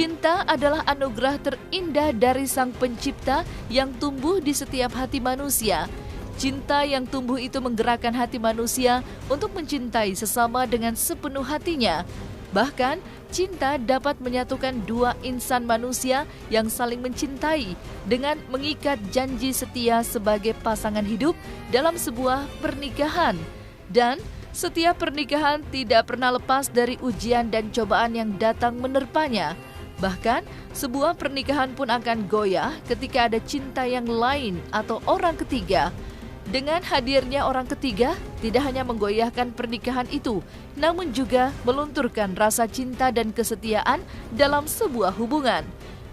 Cinta adalah anugerah terindah dari Sang Pencipta yang tumbuh di setiap hati manusia. Cinta yang tumbuh itu menggerakkan hati manusia untuk mencintai sesama dengan sepenuh hatinya. Bahkan, cinta dapat menyatukan dua insan manusia yang saling mencintai dengan mengikat janji setia sebagai pasangan hidup dalam sebuah pernikahan. Dan setiap pernikahan tidak pernah lepas dari ujian dan cobaan yang datang menerpanya. Bahkan, sebuah pernikahan pun akan goyah ketika ada cinta yang lain atau orang ketiga. Dengan hadirnya orang ketiga, tidak hanya menggoyahkan pernikahan itu, namun juga melunturkan rasa cinta dan kesetiaan dalam sebuah hubungan.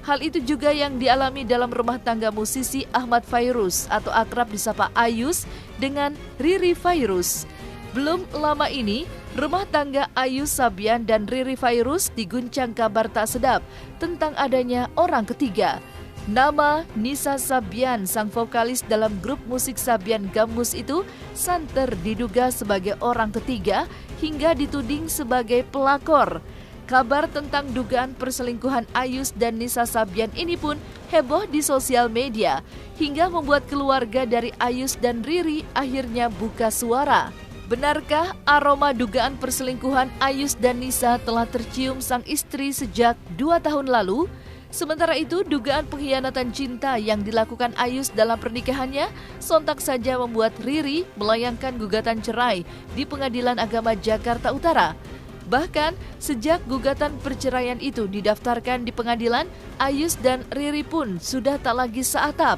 Hal itu juga yang dialami dalam rumah tangga musisi Ahmad Fairuz atau akrab disapa Ayus dengan Riri Fairuz. Belum lama ini, rumah tangga Ayus Sabian dan Riri Fairuz diguncang kabar tak sedap tentang adanya orang ketiga. Nama Nisa Sabian, sang vokalis dalam grup musik Sabian Gambus itu, santer diduga sebagai orang ketiga hingga dituding sebagai pelakor. Kabar tentang dugaan perselingkuhan Ayus dan Nisa Sabian ini pun heboh di sosial media, hingga membuat keluarga dari Ayus dan Riri akhirnya buka suara. Benarkah aroma dugaan perselingkuhan Ayus dan Nisa telah tercium sang istri sejak 2 tahun lalu? Sementara itu, dugaan pengkhianatan cinta yang dilakukan Ayus dalam pernikahannya sontak saja membuat Riri melayangkan gugatan cerai di Pengadilan Agama Jakarta Utara. Bahkan, sejak gugatan perceraian itu didaftarkan di pengadilan, Ayus dan Riri pun sudah tak lagi seatap.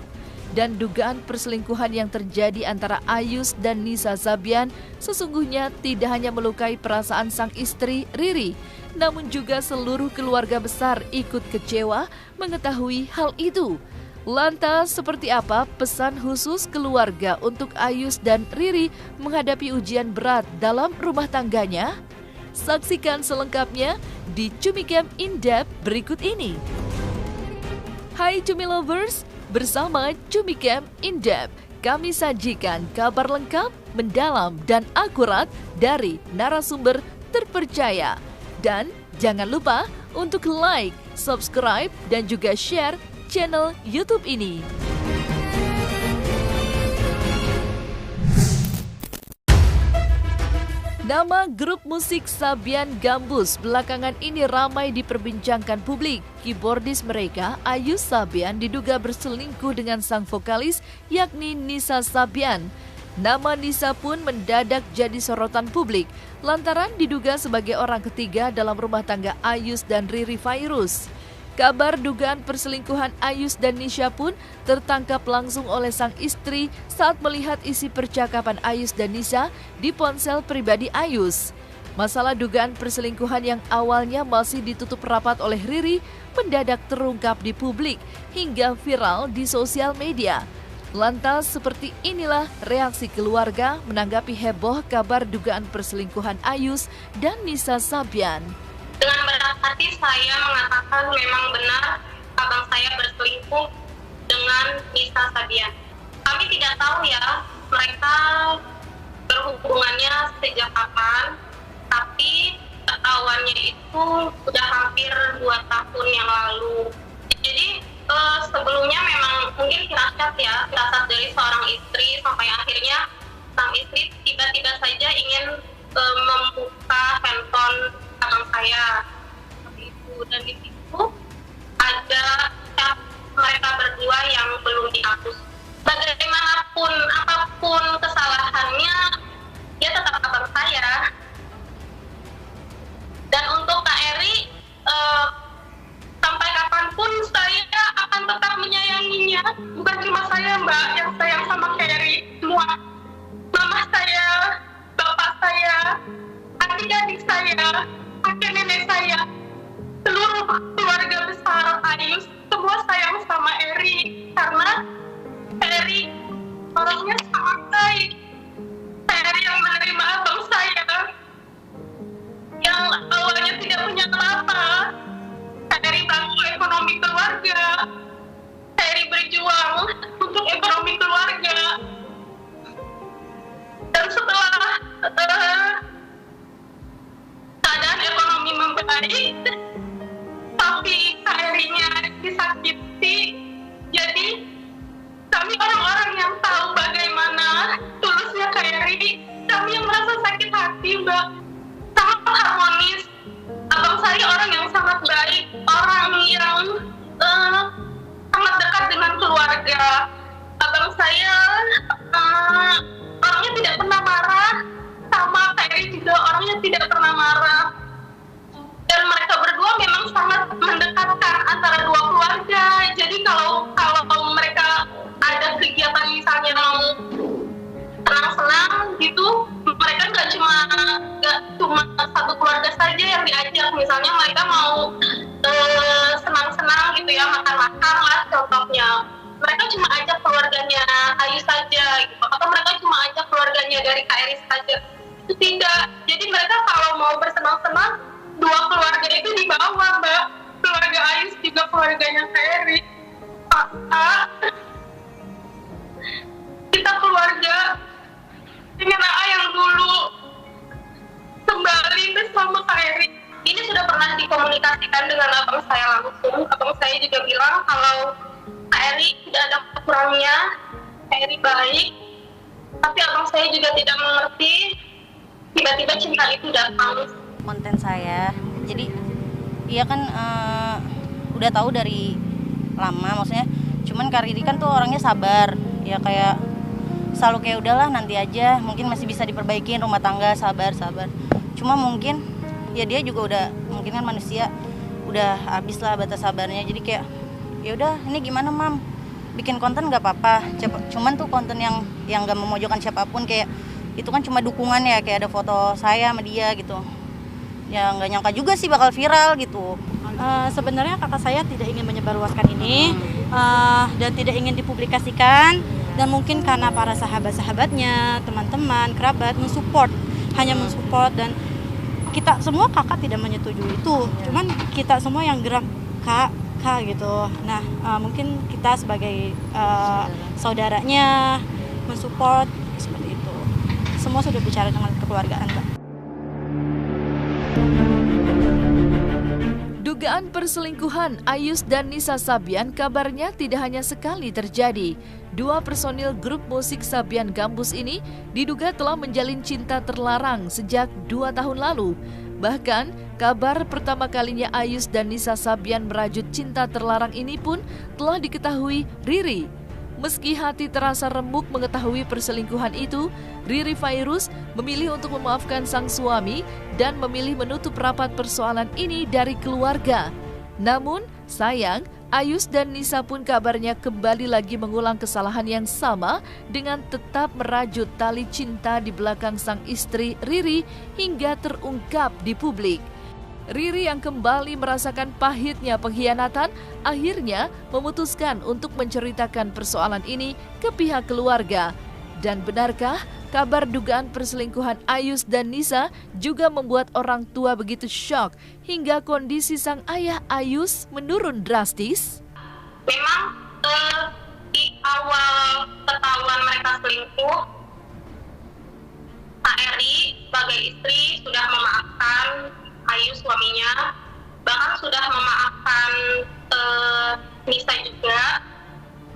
Dan dugaan perselingkuhan yang terjadi antara Ayus dan Nisa Sabian sesungguhnya tidak hanya melukai perasaan sang istri Riri, namun juga seluruh keluarga besar ikut kecewa mengetahui hal itu. Lantas seperti apa pesan khusus keluarga untuk Ayus dan Riri menghadapi ujian berat dalam rumah tangganya? Saksikan selengkapnya di Cumicam In-Depth berikut ini. Hai Cumi Lovers, bersama Cumicam In-Depth, kami sajikan kabar lengkap, mendalam, dan akurat dari narasumber terpercaya. Dan jangan lupa untuk like, subscribe, dan juga share channel YouTube ini. Nama grup musik Sabian Gambus belakangan ini ramai diperbincangkan publik. Keyboardis mereka, Ayus Sabian, diduga berselingkuh dengan sang vokalis yakni Nisa Sabian. Nama Nisa pun mendadak jadi sorotan publik lantaran diduga sebagai orang ketiga dalam rumah tangga Ayus dan Riri Fairuz. Kabar dugaan perselingkuhan Ayus dan Nisa pun tertangkap langsung oleh sang istri saat melihat isi percakapan Ayus dan Nisa di ponsel pribadi Ayus. Masalah dugaan perselingkuhan yang awalnya masih ditutup rapat oleh Riri mendadak terungkap di publik hingga viral di sosial media. Lantas seperti inilah reaksi keluarga menanggapi heboh kabar dugaan perselingkuhan Ayus dan Nisa Sabian. Dengan berat hati saya mengatakan memang benar abang saya berselingkuh dengan Nisa Sabian. Kami tidak tahu ya mereka berhubungannya sejak kapan, tapi ketahuannya itu sudah hampir 2 tahun yang lalu. Jadi sebelumnya memang mungkin firasat dari seorang istri sampai akhirnya sang istri tiba-tiba saja ingin membuka handphone abang saya seperti itu, dan di situ ada chat mereka berdua yang belum dihapus. Bagaimanapun apapun kesalahannya, dia tetap abang saya. Dan untuk Kak Eri, sampai kapanpun saya akan tetap menyayanginya. Bukan cuma saya Mbak yang sayang sama Kak Eri, semua mama saya, bapak saya, adik-adik saya, kakek nenek saya, seluruh keluarga besar Ayus, semua sayang sama Eri karena Eri orangnya sangat baik. Eri yang menerima abang saya yang awalnya tidak punya apa-apa. Eri bantu ekonomi keluarga. Eri berjuang untuk ekonomi keluarga. Dan setelah keadaan ekonomi membaik, tapi kami orang-orang yang tahu bagaimana tulusnya Khairi, kami yang merasa sakit hati, Mbak. Sangat harmonis. Abang saya orang yang sangat baik, orang yang sangat dekat dengan keluarga. Abang saya orangnya tidak pernah marah, sama Khairi juga orangnya tidak pernah marah. Dan mereka berdua memang sangat mendekatkan antara dua keluarga. Jadi kalau mereka ada kegiatan misalnya mau senang-senang gitu, mereka nggak cuma satu keluarga saja yang diajak. Misalnya mereka mau senang-senang gitu ya, makan-makan lah contohnya, mereka cuma ajak keluarganya Ayu saja gitu, atau mereka cuma ajak keluarganya dari KRI saja. Itu tidak. Jadi mereka kalau mau bersenang-senang, dua keluarga itu dibawa, Mbak. Keluarga Ayu juga keluarganya KRI. Kita keluarga dengan AA yang dulu kembali bersama KRI. Ini sudah pernah dikomunikasikan dengan abang saya langsung. Abang saya juga bilang kalau KRI tidak ada kurangnya, KRI baik, tapi abang saya juga tidak mengerti. Tiba-tiba cinta itu datang. Konten saya, jadi dia kan udah tahu dari lama, maksudnya cuman Kak Riri kan tuh orangnya sabar ya, kayak selalu kayak udahlah nanti aja, mungkin masih bisa diperbaikin rumah tangga, sabar. Cuma mungkin ya dia juga udah, mungkin kan manusia udah habis lah batas sabarnya, jadi kayak ya udah ini gimana mam, bikin konten nggak apa-apa, cuman tuh konten yang nggak memojokkan siapapun, kayak itu kan cuma dukungan ya, kayak ada foto saya sama dia gitu. Ya nggak nyangka juga sih bakal viral gitu. Sebenarnya kakak saya tidak ingin menyebarluaskan ini dan tidak ingin dipublikasikan, dan mungkin karena para sahabat-sahabatnya, teman-teman, kerabat hanya mensupport, dan kita semua kakak tidak menyetujui itu. Cuman kita semua yang gerak kak gitu. Nah mungkin kita sebagai saudaranya mensupport seperti itu. Semua sudah bicara dengan kekeluargaan, Mbak. Dugaan perselingkuhan Ayus dan Nisa Sabian kabarnya tidak hanya sekali terjadi. Dua personil grup musik Sabian Gambus ini diduga telah menjalin cinta terlarang sejak 2 tahun lalu. Bahkan, kabar pertama kalinya Ayus dan Nisa Sabian merajut cinta terlarang ini pun telah diketahui Riri. Meski hati terasa remuk mengetahui perselingkuhan itu, Riri Fairuz memilih untuk memaafkan sang suami dan memilih menutup rapat persoalan ini dari keluarga. Namun, sayang, Ayus dan Nisa pun kabarnya kembali lagi mengulang kesalahan yang sama dengan tetap merajut tali cinta di belakang sang istri Riri hingga terungkap di publik. Riri yang kembali merasakan pahitnya pengkhianatan akhirnya memutuskan untuk menceritakan persoalan ini ke pihak keluarga. Dan benarkah kabar dugaan perselingkuhan Ayus dan Nisa juga membuat orang tua begitu syok hingga kondisi sang ayah Ayus menurun drastis? Memang di awal ketahuan mereka selingkuh, Kak Eri sebagai istri sudah memaafkan Ayus suaminya, bahkan sudah memaafkan Nisa juga.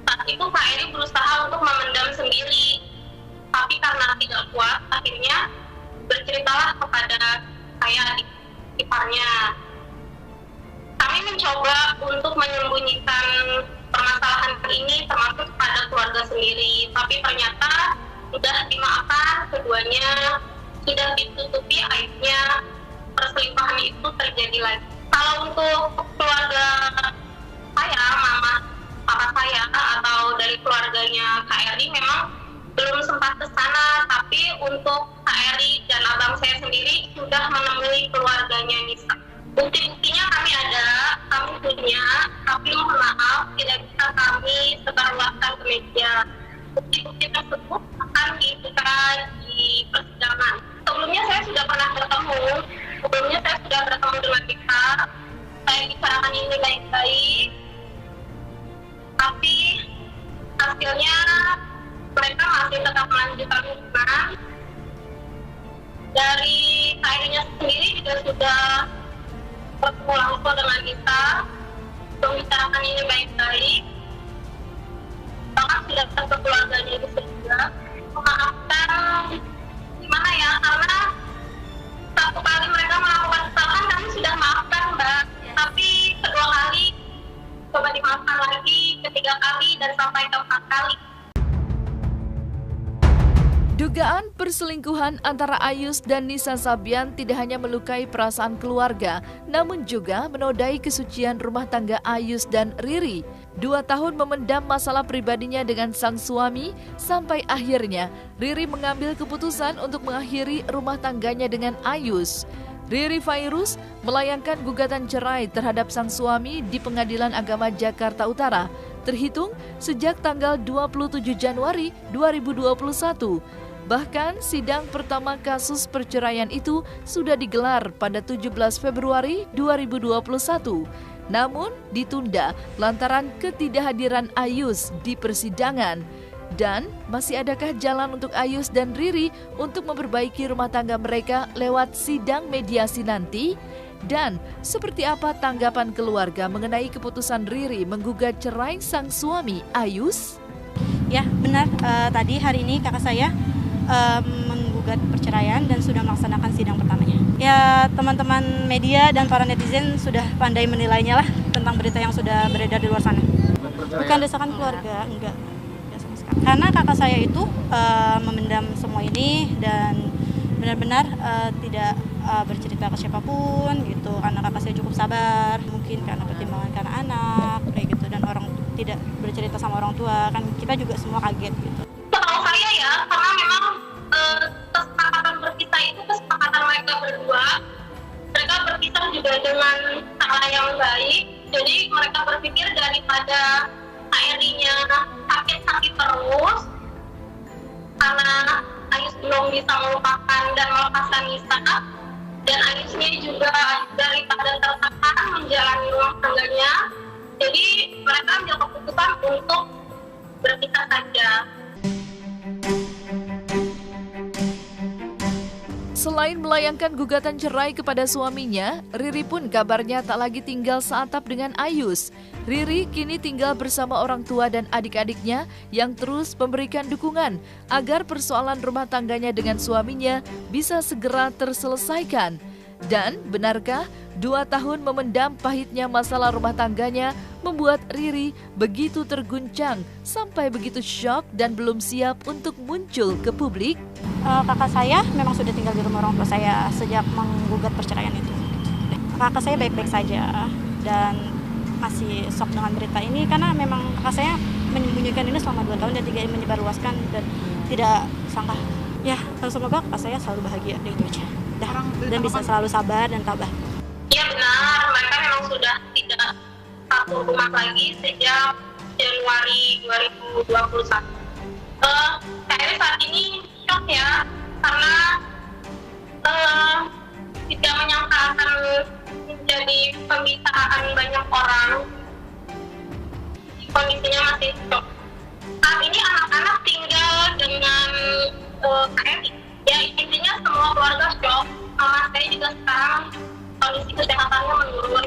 Saat itu Kak Eri berusaha untuk memendam sendiri, tapi karena tidak kuat, akhirnya berceritalah kepada saya, adik iparnya. Kami mencoba untuk menyembunyikan permasalahan ini termasuk pada keluarga sendiri, tapi ternyata sudah dimaafkan keduanya, sudah ditutupi aibnya. Perselingkuhan itu terjadi lagi. Kalau untuk keluarga saya, mama, papa saya, atau dari keluarganya Kak Eri memang belum sempat ke sana, tapi untuk Kak Eri dan abang saya sendiri sudah menemui keluarganya Nisa. Bukti-buktinya kami ada, kami punya, tapi mohon maaf tidak bisa kami sebarluaskan ke media. Bukti-bukti tersebut akan dibuka di persidangan. Sebelumnya saya sudah pernah bertemu dengan Nisa. Saya bicarakan ini baik-baik, tapi hasilnya mereka masih tetap melanjutkan hubungan. Dari KRI-nya sendiri juga sudah bertemu langsung dengan Nisa, membicarakan ini baik-baik, bahkan dan ke keluarganya itu juga memaafkan, gimana ya, karena satu kali mereka melakukan kesalahan kami sudah maafkan Mbak, tapi kedua kali coba dimaafkan lagi, ketiga kali, dan sampai keempat kali. Dugaan perselingkuhan antara Ayus dan Nisa Sabian tidak hanya melukai perasaan keluarga, namun juga menodai kesucian rumah tangga Ayus dan Riri. 2 tahun memendam masalah pribadinya dengan sang suami, sampai akhirnya Riri mengambil keputusan untuk mengakhiri rumah tangganya dengan Ayus. Riri Fairuz melayangkan gugatan cerai terhadap sang suami di Pengadilan Agama Jakarta Utara, terhitung sejak tanggal 27 Januari 2021. Bahkan sidang pertama kasus perceraian itu sudah digelar pada 17 Februari 2021. Namun ditunda lantaran ketidakhadiran Ayus di persidangan. Dan masih adakah jalan untuk Ayus dan Riri untuk memperbaiki rumah tangga mereka lewat sidang mediasi nanti? Dan seperti apa tanggapan keluarga mengenai keputusan Riri menggugat cerai sang suami Ayus? Ya benar, tadi hari ini kakak saya menggugat perceraian dan sudah melaksanakan sidang pertamanya. Ya teman-teman media dan para netizen sudah pandai menilainya lah tentang berita yang sudah beredar di luar sana. Bukan desakan keluarga, enggak sama sekali. Karena kakak saya itu memendam semua ini dan benar-benar tidak bercerita ke siapapun gitu. Karena kakak saya cukup sabar, mungkin karena pertimbangan karena anak kayak gitu, dan orang tidak bercerita sama orang tua, kan kita juga semua kaget gitu. Setahu saya ya, karena memang kesepakatan berpisah itu kesepakatan mereka berdua. Mereka berpisah juga dengan cara yang baik. Jadi mereka berpikir daripada Ayrinya sakit-sakit terus karena Ayus belum bisa melupakan dan melepaskan Nisa, dan Ayusnya juga daripada tertekan menjalani rumah tangganya. Jadi mereka ambil keputusan untuk berpisah saja. Selain melayangkan gugatan cerai kepada suaminya, Riri pun kabarnya tak lagi tinggal seatap dengan Ayus. Riri kini tinggal bersama orang tua dan adik-adiknya yang terus memberikan dukungan agar persoalan rumah tangganya dengan suaminya bisa segera terselesaikan. Dan benarkah 2 tahun memendam pahitnya masalah rumah tangganya membuat Riri begitu terguncang sampai begitu shock dan belum siap untuk muncul ke publik? Kakak saya memang sudah tinggal di rumah orang tua saya sejak menggugat perceraian itu. Kakak saya baik-baik saja dan masih shock dengan berita ini karena memang kakak saya menyembunyikan ini selama 2 tahun dan tidak menyebarluaskan dan tidak sangka. Ya, semoga kakak saya selalu bahagia dan itu aja. Dan bisa selalu sabar dan tabah. Iya benar, mereka memang sudah tidak satu rumah lagi sejak Januari 2021. Saya saat ini shock ya, karena tidak menyangka akan menjadi pembicaraan banyak orang. Kondisinya masih shock. Saat ini anak-anak tinggal dengan KMI. Ya intinya semua keluarga shock. Mama saya juga sekarang kondisi kesehatannya menurun.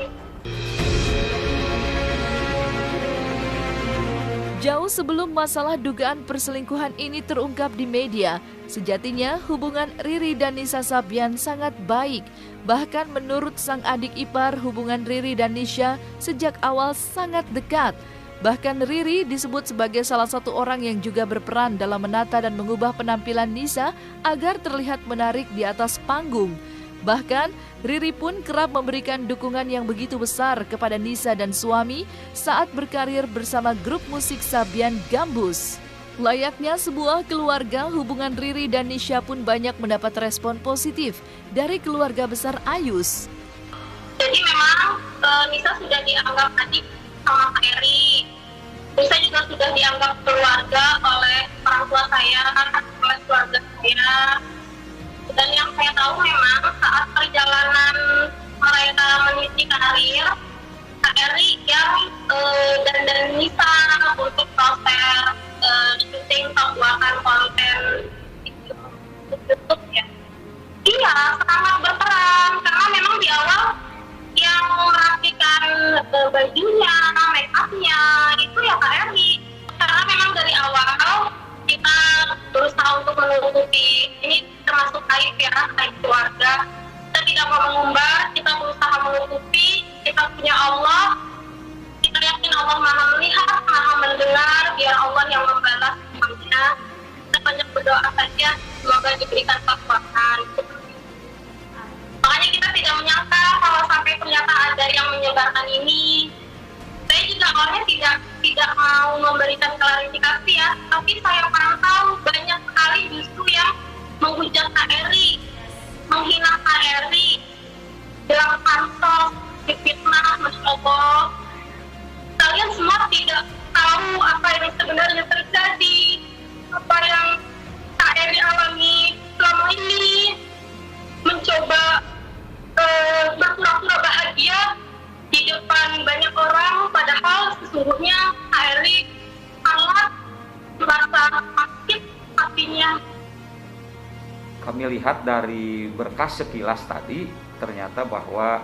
Jauh sebelum masalah dugaan perselingkuhan ini terungkap di media, sejatinya hubungan Riri dan Nisa Sabian sangat baik. Bahkan menurut sang adik ipar, hubungan Riri dan Nisha sejak awal sangat dekat. Bahkan Riri disebut sebagai salah satu orang yang juga berperan dalam menata dan mengubah penampilan Nisa agar terlihat menarik di atas panggung. Bahkan Riri pun kerap memberikan dukungan yang begitu besar kepada Nisa dan suami saat berkarir bersama grup musik Sabian Gambus. Layaknya sebuah keluarga, hubungan Riri dan Nisha pun banyak mendapat respon positif dari keluarga besar Ayus. Jadi memang Nisa sudah dianggap adik sama Kak Eri. Nisa juga sudah dianggap keluarga oleh orang tua saya, oleh keluarga saya. Dan yang saya tahu memang saat perjalanan mereka meniti karir, Kak Eri yang dan Nisa untuk proses syuting pembuatan konten YouTube ya. Iya, sangat berperan karena memang di awal yang merapikan bajunya, make upnya itu ya Kak Eri. Karena memang dari awal menutupi. Ini termasuk aib ya, aib keluarga. Kita tidak mau mengumbar, kita berusaha menutupi. Kita punya Allah, kita yakin Allah maha melihat, maha mendengar. Biar Allah yang membalas semuanya. Kita banyak berdoa saja, semoga diberikan kekuatan. Makanya kita tidak menyangka kalau sampai ternyata ada yang menyebarkan ini. Saya juga awalnya tidak mau memberikan klarifikasi ya, tapi saya kurang tahu banyak sekali justru yang menghujat KRI, menghina KRI, bilang pansos, difitnah, Masya Allah. Kalian semua tidak tahu apa yang sebenarnya terjadi, apa yang KRI alami selama ini, mencoba berpura-pura bahagia di depan banyak orang, padahal sesungguhnya KRI sangat merasa sakit hatinya. Kami lihat dari berkas sekilas tadi, ternyata bahwa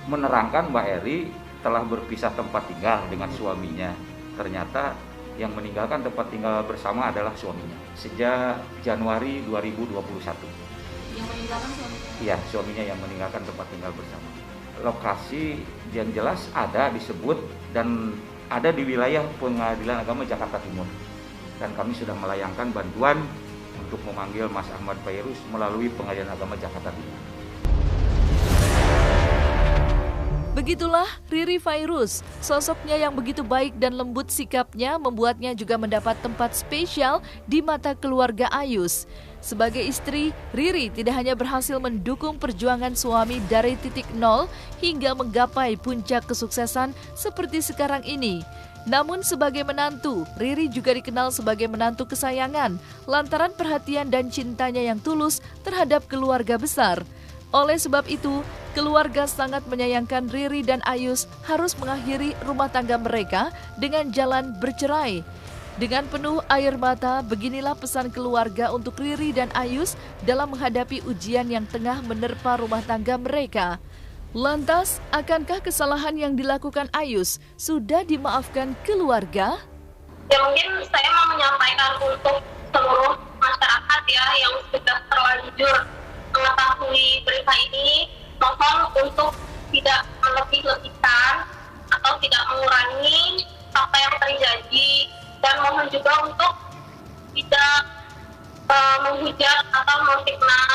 menerangkan Mbak Eri telah berpisah tempat tinggal dengan suaminya. Ternyata yang meninggalkan tempat tinggal bersama adalah suaminya sejak Januari 2021. Yang meninggalkan suaminya? Iya, suaminya yang meninggalkan tempat tinggal bersama. Lokasi yang jelas ada disebut dan ada di wilayah Pengadilan Agama Jakarta Timur. Dan kami sudah melayangkan bantuan untuk memanggil Mas Ahmad Fairuz melalui Pengadilan Agama Jakarta Timur. Begitulah Riri Fairuz, sosoknya yang begitu baik dan lembut sikapnya membuatnya juga mendapat tempat spesial di mata keluarga Ayus. Sebagai istri, Riri tidak hanya berhasil mendukung perjuangan suami dari titik nol hingga menggapai puncak kesuksesan seperti sekarang ini. Namun sebagai menantu, Riri juga dikenal sebagai menantu kesayangan lantaran perhatian dan cintanya yang tulus terhadap keluarga besar. Oleh sebab itu, keluarga sangat menyayangkan Riri dan Ayus harus mengakhiri rumah tangga mereka dengan jalan bercerai. Dengan penuh air mata, beginilah pesan keluarga untuk Riri dan Ayus dalam menghadapi ujian yang tengah menerpa rumah tangga mereka. Lantas, akankah kesalahan yang dilakukan Ayus sudah dimaafkan keluarga? Ya mungkin saya mau menyampaikan untuk seluruh masyarakat ya yang sudah terlanjur mengetahui berita ini, mohon untuk tidak melebih-lebihkan atau tidak mengurangi fakta yang terjadi, dan mohon juga untuk tidak menghujat atau memfitnah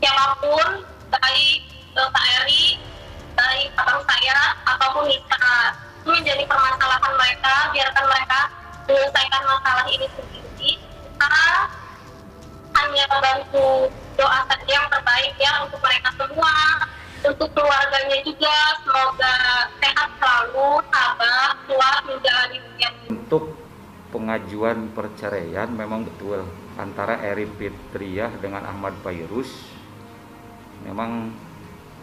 siapapun, baik KRI, baik abang saya ataupun Nisa. Ini menjadi permasalahan mereka, biarkan mereka menyelesaikan masalah ini sendiri. Kita hanya bantu doa saja yang terbaik ya untuk mereka semua, untuk keluarganya juga, semoga sehat selalu, sabar, kuat menjalani ujian. Untuk pengajuan perceraian memang betul antara Eri Fitriah dengan Ahmad Fairuz. Memang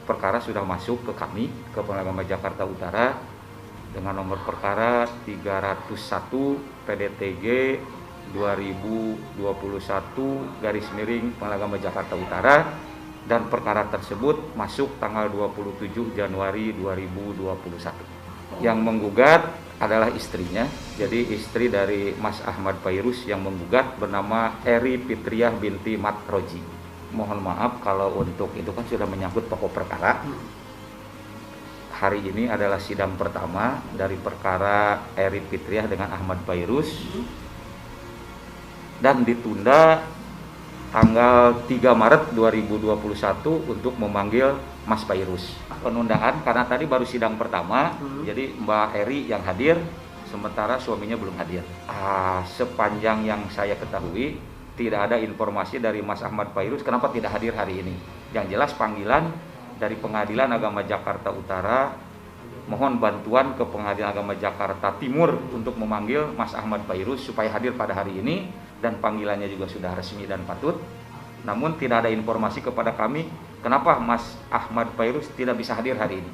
perkara sudah masuk ke kami, ke Pengadilan Agama Jakarta Utara dengan nomor perkara 301 PDTG 2021 Pengadilan Agama Jakarta Utara, dan perkara tersebut masuk tanggal 27 Januari 2021. Yang menggugat adalah istrinya, jadi istri dari Mas Ahmad Fairuz yang menggugat bernama Eri Fitriah binti Matroji. Mohon maaf kalau untuk itu kan sudah menyangkut pokok perkara. Hari ini adalah sidang pertama dari perkara Eri Fitriah dengan Ahmad Fairuz dan ditunda tanggal 3 Maret 2021 untuk memanggil Mas Fairuz. Penundaan karena tadi baru sidang pertama, jadi Mbak Eri yang hadir, sementara suaminya belum hadir. Sepanjang yang saya ketahui, tidak ada informasi dari Mas Ahmad Fairuz kenapa tidak hadir hari ini. Yang jelas panggilan dari Pengadilan Agama Jakarta Utara, mohon bantuan ke Pengadilan Agama Jakarta Timur untuk memanggil Mas Ahmad Fairuz supaya hadir pada hari ini, dan panggilannya juga sudah resmi dan patut. Namun tidak ada informasi kepada kami kenapa Mas Ahmad Fairuz tidak bisa hadir hari ini.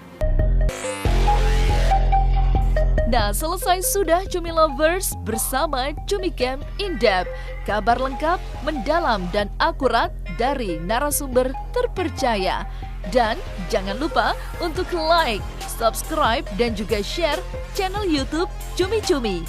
Nah, selesai sudah Cumi Lovers bersama Cumi Camp In-Depth. Kabar lengkap, mendalam, dan akurat dari narasumber terpercaya. Dan jangan lupa untuk like, subscribe, dan juga share channel YouTube Cumi Cumi.